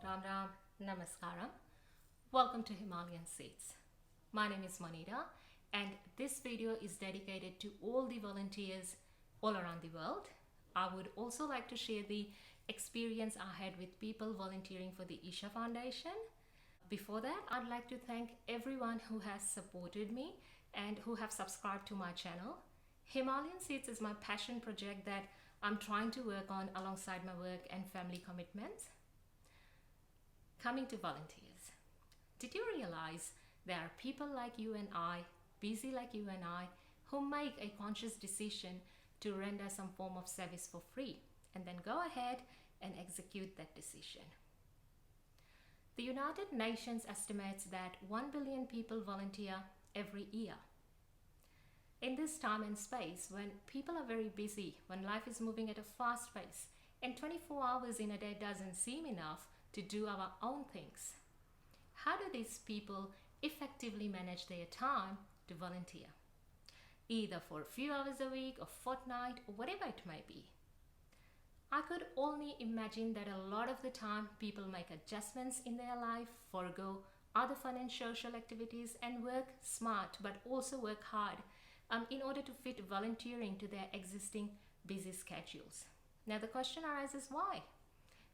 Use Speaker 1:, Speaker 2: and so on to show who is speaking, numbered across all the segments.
Speaker 1: Ram Ram, Namaskaaram. Welcome to Himalayan Seeds. My name is Manita and this video is dedicated to all the volunteers all around the world. I would also like to share the experience I had with people volunteering for the Isha Foundation. Before that, I'd like to thank everyone who has supported me and who have subscribed to my channel. Himalayan Seeds is my passion project that I'm trying to work on alongside my work and family commitments. Coming to volunteers. Did you realize there are people like you and I, busy like you and I, who make a conscious decision to render some form of service for free and then go ahead and execute that decision? The United Nations estimates that 1 billion people volunteer every year. In this time and space, when people are very busy, when life is moving at a fast pace, and 24 hours in a day doesn't seem enough to do our own things, how do these people effectively manage their time to volunteer? Either for a few hours a week, or fortnight, or whatever it may be. I could only imagine that a lot of the time people make adjustments in their life, forego other fun and social activities, and work smart but also work hard in order to fit volunteering to their existing busy schedules. Now the question arises, why?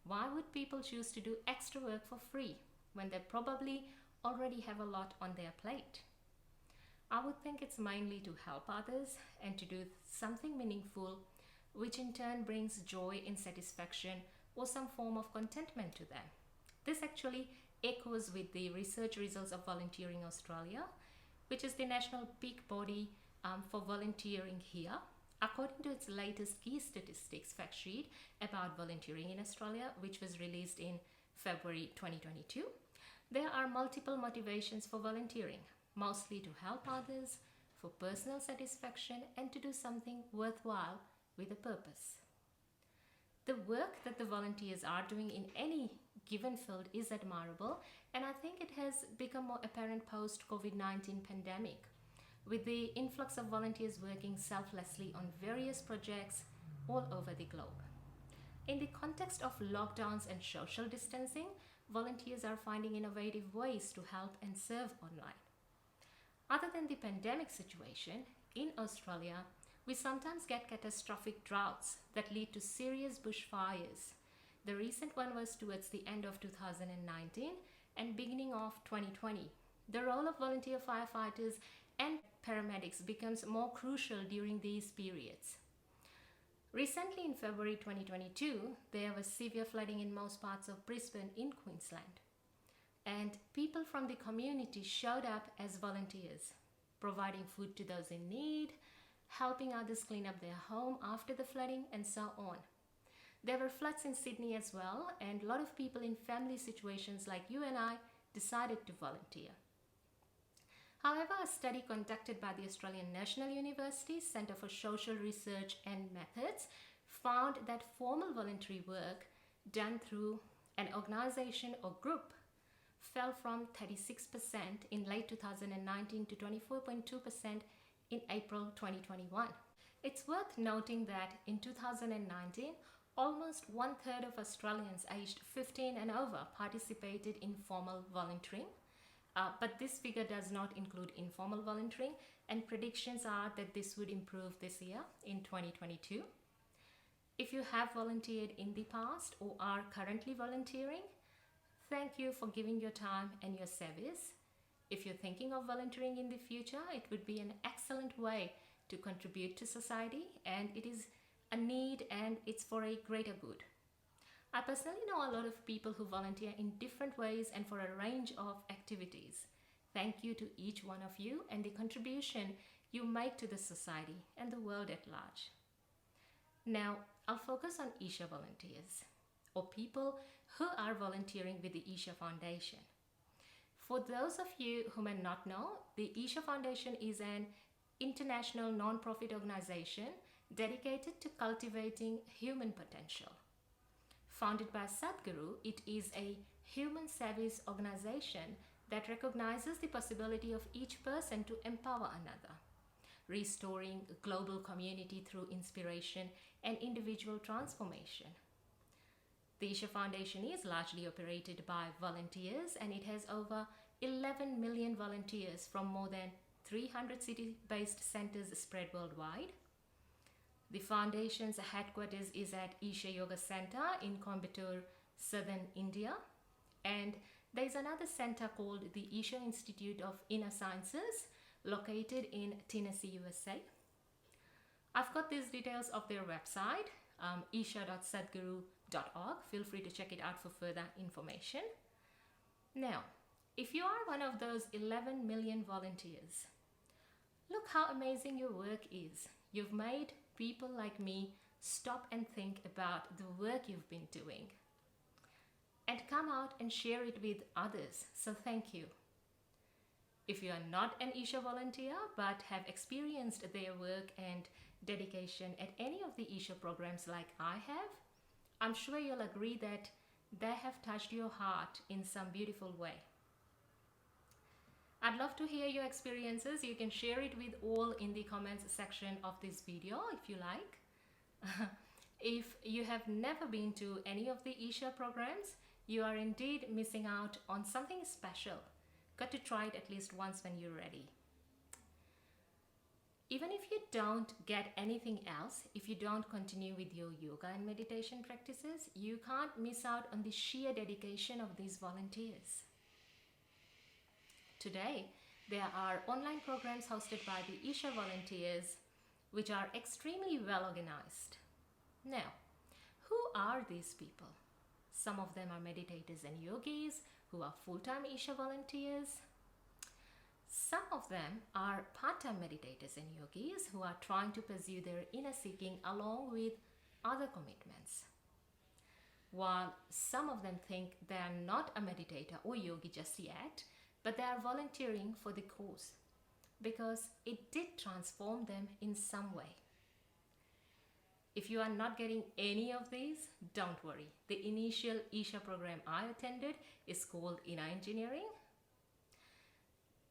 Speaker 1: Why would people choose to do extra work for free when they probably already have a lot on their plate? I would think it's mainly to help others and to do something meaningful, which in turn brings joy and satisfaction or some form of contentment to them. This actually echoes with the research results of Volunteering Australia, which is the national peak body for volunteering here. According to its latest key statistics fact sheet about volunteering in Australia, which was released in February 2022, there are multiple motivations for volunteering, mostly to help others, for personal satisfaction, and to do something worthwhile with a purpose. The work that the volunteers are doing in any given field is admirable, and I think it has become more apparent post-COVID-19 pandemic, with the influx of volunteers working selflessly on various projects all over the globe. In the context of lockdowns and social distancing, volunteers are finding innovative ways to help and serve online. Other than the pandemic situation, in Australia, we sometimes get catastrophic droughts that lead to serious bushfires. The recent one was towards the end of 2019 and beginning of 2020. The role of volunteer firefighters and paramedics becomes more crucial during these periods. Recently in February 2022, there was severe flooding in most parts of Brisbane in Queensland. And people from the community showed up as volunteers, providing food to those in need, helping others clean up their home after the flooding, and so on. There were floods in Sydney as well, and a lot of people in family situations like you and I decided to volunteer. However, a study conducted by the Australian National University Centre for Social Research and Methods found that formal voluntary work done through an organisation or group fell from 36% in late 2019 to 24.2% in April 2021. It's worth noting that in 2019, almost 1/3 of Australians aged 15 and over participated in formal volunteering. But this figure does not include informal volunteering, and predictions are that this would improve this year in 2022. If you have volunteered in the past or are currently volunteering, thank you for giving your time and your service. If you're thinking of volunteering in the future, it would be an excellent way to contribute to society, and it is a need and it's for a greater good. I personally know a lot of people who volunteer in different ways and for a range of activities. Thank you to each one of you and the contribution you make to the society and the world at large. Now, I'll focus on Isha Volunteers, or people who are volunteering with the Isha Foundation. For those of you who may not know, the Isha Foundation is an international non-profit organization dedicated to cultivating human potential. Founded by Sadhguru, it is a human service organization that recognizes the possibility of each person to empower another, restoring a global community through inspiration and individual transformation. The Isha Foundation is largely operated by volunteers, and it has over 11 million volunteers from more than 300 city-based centers spread worldwide. The foundation's headquarters is at Isha Yoga Center in Coimbatore, southern India, and there is another center called the Isha Institute of Inner Sciences located in Tennessee, USA. I've got these details of their website, isha.sadhguru.org. Feel free to check it out for further information. Now, if you are one of those 11 million volunteers, look how amazing your work is. You've made people like me stop and think about the work you've been doing and come out and share it with others. So thank you. If you are not an Isha volunteer but have experienced their work and dedication at any of the Isha programs like I have, I'm sure you'll agree that they have touched your heart in some beautiful way. I'd love to hear your experiences. You can share it with all in the comments section of this video if you like. If you have never been to any of the Isha programs, you are indeed missing out on something special. Got to try it at least once when you're ready. Even if you don't get anything else, if you don't continue with your yoga and meditation practices, you can't miss out on the sheer dedication of these volunteers. Today, there are online programs hosted by the Isha Volunteers, which are extremely well organized. Now, who are these people? Some of them are meditators and yogis who are full-time Isha volunteers. Some of them are part-time meditators and yogis who are trying to pursue their inner seeking along with other commitments. While some of them think they are not a meditator or yogi just yet, but they are volunteering for the cause because it did transform them in some way. If you are not getting any of these, don't worry. The initial Isha program I attended is called Inner Engineering.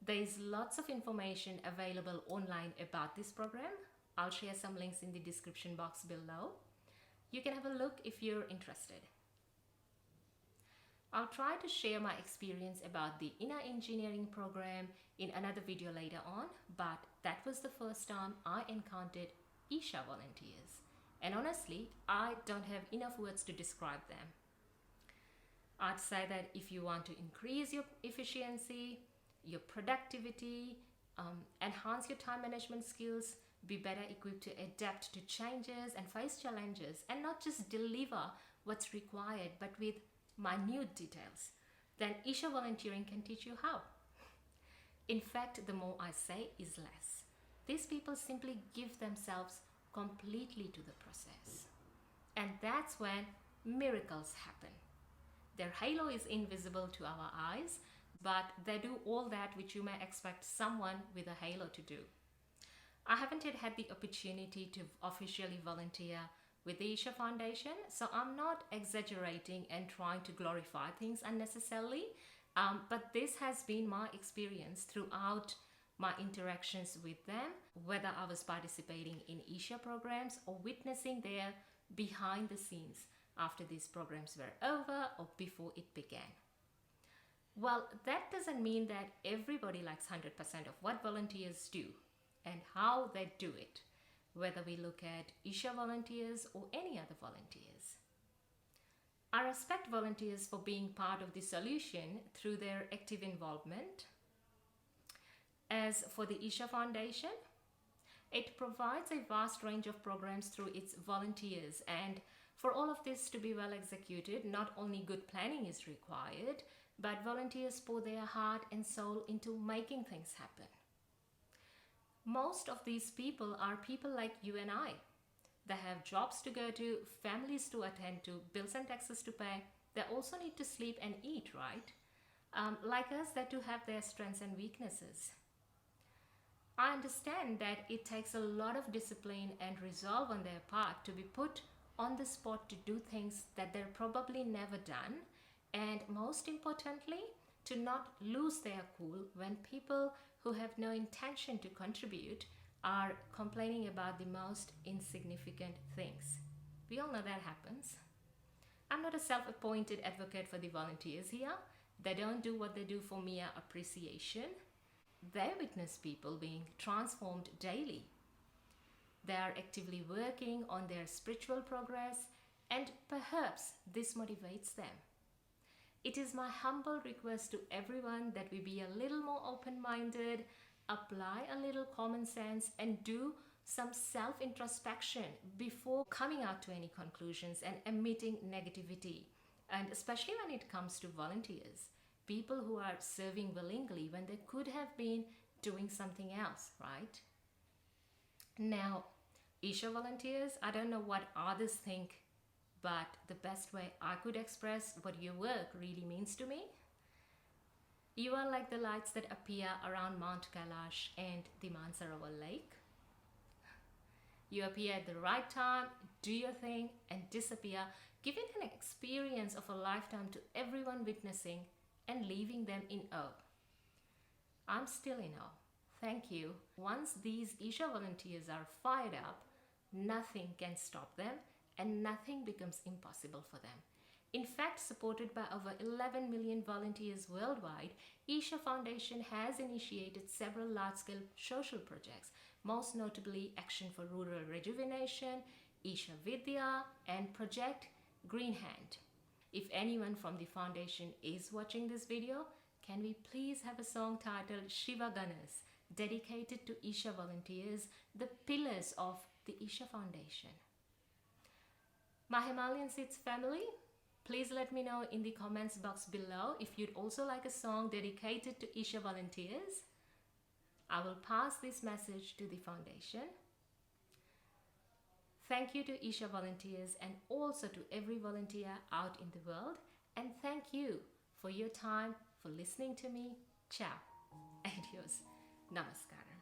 Speaker 1: There is lots of information available online about this program. I'll share some links in the description box below. You can have a look if you're interested. I'll try to share my experience about the Inner Engineering program in another video later on, but that was the first time I encountered Isha volunteers. And honestly, I don't have enough words to describe them. I'd say that if you want to increase your efficiency, your productivity, enhance your time management skills, be better equipped to adapt to changes and face challenges, and not just deliver what's required, but with minute details, then Isha volunteering can teach you how. In fact, the more I say is less. These people simply give themselves completely to the process. And that's when miracles happen. Their halo is invisible to our eyes, but they do all that which you may expect someone with a halo to do. I haven't yet had the opportunity to officially volunteer with the Isha Foundation, so I'm not exaggerating and trying to glorify things unnecessarily, but this has been my experience throughout my interactions with them, whether I was participating in Isha programs or witnessing their behind the scenes after these programs were over or before it began. Well, that doesn't mean that everybody likes 100% of what volunteers do and how they do it, whether we look at Isha volunteers or any other volunteers. I respect volunteers for being part of the solution through their active involvement. As for the Isha Foundation, it provides a vast range of programs through its volunteers, and for all of this to be well executed, not only good planning is required, but volunteers pour their heart and soul into making things happen. Most of these people are people like you and I. They have jobs to go to, families to attend to, bills and taxes to pay. They also need to sleep and eat, right? Like us, they too have their strengths and weaknesses. I understand that it takes a lot of discipline and resolve on their part to be put on the spot to do things that they're probably never done, and most importantly, to not lose their cool when people who have no intention to contribute are complaining about the most insignificant things. We all know that happens. I'm I'm not a self-appointed advocate for the volunteers here. They don't do what they do for mere appreciation. They witness people being transformed daily. They are actively working on their spiritual progress, and perhaps this motivates them. It is my humble request to everyone that we be a little more open-minded, apply a little common sense, and do some self-introspection before coming out to any conclusions and emitting negativity. And especially when it comes to volunteers, people who are serving willingly when they could have been doing something else, right? Now, Isha Volunteers, I don't know what others think, but the best way I could express what your work really means to me: you are like the lights that appear around Mount Kailash and the Mansarovar Lake. You appear at the right time, do your thing, and disappear, giving an experience of a lifetime to everyone witnessing and leaving them in awe. I'm still in awe. Thank you. Once these Isha Volunteers are fired up, nothing can stop them and nothing becomes impossible for them. In fact, supported by over 11 million volunteers worldwide, Isha Foundation has initiated several large-scale social projects, most notably Action for Rural Rejuvenation, Isha Vidya, and Project Green Hand. If anyone from the foundation is watching this video, can we please have a song titled Shiva Ganas, dedicated to Isha Volunteers, the pillars of the Isha Foundation? My Himalayan Seeds family, please let me know in the comments box below if you'd also like a song dedicated to Isha Volunteers. I will pass this message to the foundation. Thank you to Isha Volunteers and also to every volunteer out in the world. And thank you for your time, for listening to me. Ciao. Adios. Namaskaaram.